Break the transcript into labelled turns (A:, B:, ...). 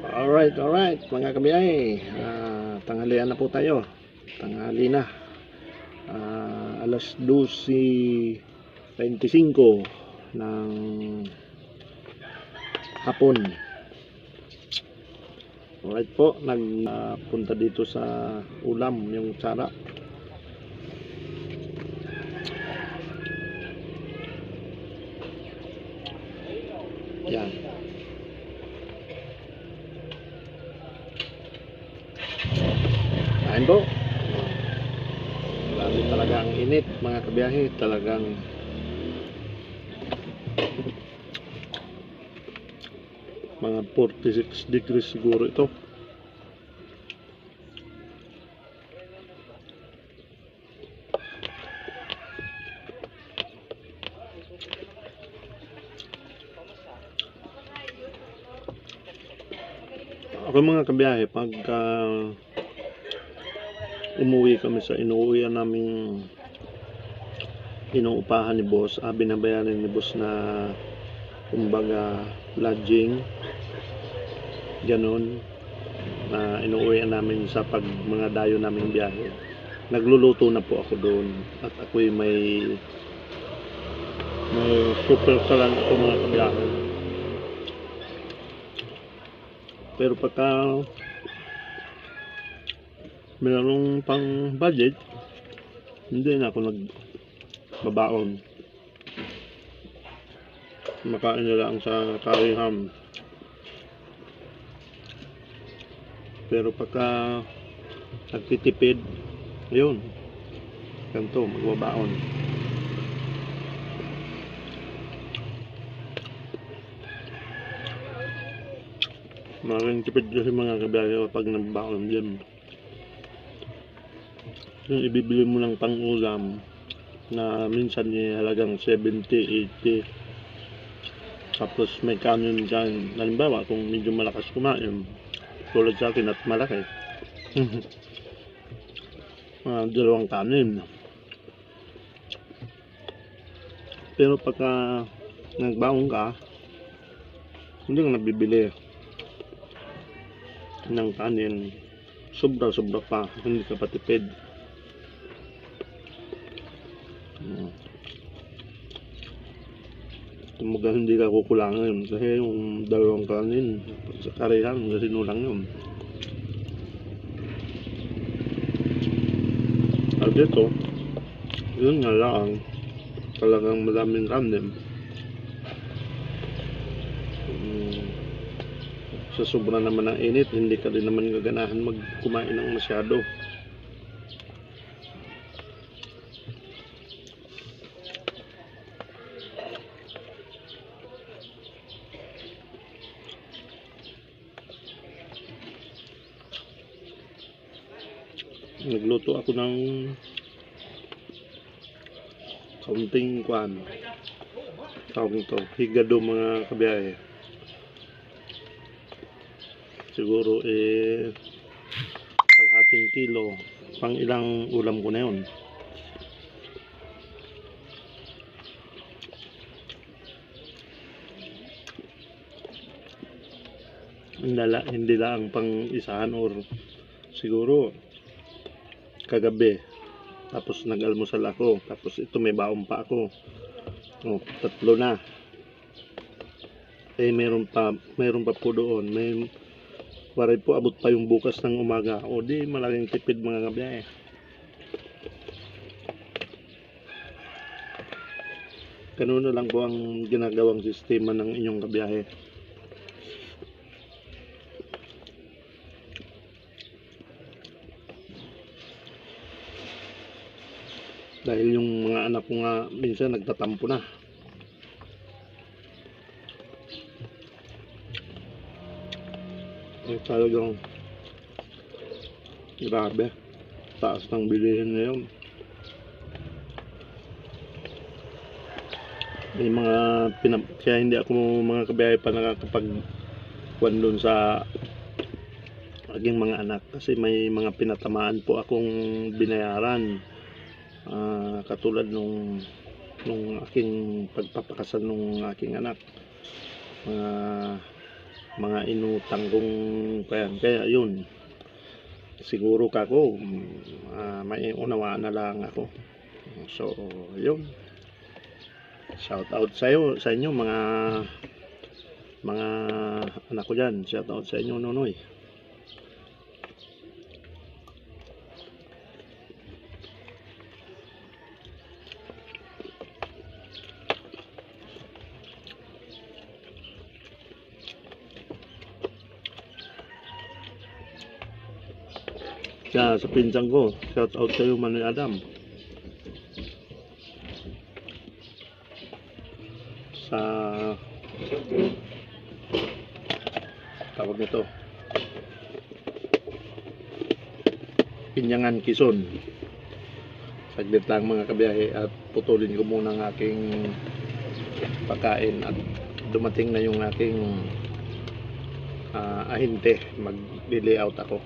A: Alright mga kabiyahe, tanghalian na po tayo. Tanghali na, alas 12:25 ng hapon. Alright po, nagpunta dito sa ulam yung tsara. Yan. Kain po. Grabe talaga ang init mga kabiyahe. Talagang mga 46 degrees siguro ito. Ako mga kabiyahe, pagka umuwi kami sa inuuwian naming inuupahan ni boss, binabayaran ni boss na kumbaga lodging, ganun, na inuuwian namin sa pag mga dayo naming biyahe. Nagluluto na po ako doon at ako'y may super salan ako mga kabiyahe. Pero pagka mayroong pang budget, hindi na ako nagbabaon. Makain na lang sa curry ham. Pero pagka nagtitipid, yun, ganito, magbabaon. Maraming tipid kasi mga kabiyahe pag nagbaon din. Yung ibibili mo ng pang-ulam na minsan halagang 70, 80. Tapos may kanin dyan. Halimbawa, kung medyo malakas kumain, tulad sa akin at malaki, dalawang kanin. Pero pagka nagbaon ka, hindi ka nabibili ng kanin, sobra pa, hindi ka patipid. Kumbaga hindi ka kukulangan kasi yung dalawang kanin sa karihan kasi nulang yun. At dito, yun nga lang, talagang madaming kanin. Sa sobra naman ng init, hindi ka din naman gaganahan kumain ng masyado. Nagluto ako ng kaunting tawag nito, higado mga kabiyahe. Siguro kalahating kilo, pang ilang ulam ko na yun. Hindi lang pang isahan or siguro kagabi. Tapos nag-almusal ako, tapos ito may baon pa ako. Tatlo na. Mayroon pa po doon. Waray po abot pa yung bukas ng umaga. Di malaking tipid mga kabiyahe. Ganun na lang po ang ginagawang sistema ng inyong kabiyahe. Dahil yung mga anak ko nga minsan nagtatampo na. Talagang grabe, taas ng bilihin ngayon. May mga kaya hindi ako mga kabiyahe pa nakakapagkuhan doon sa aking mga anak kasi may mga pinatamaan po akong binayaran, katulad nung aking pagpapakasal nung aking anak. mga inutang kong kaya yun, siguro kako may unawaan na lang ako. So yun, shout out sa inyo mga anak ko dyan, shout out sa inyo Nonoy. Sa pinsan ko, shout out sa iyo Manoy Adam. Sa tawag nito, Pinyangan, Quezon. Saglit lang mga kabiyahe at putulin ko muna ang aking pagkain at dumating na yung aking ahinte, mag-layout ako.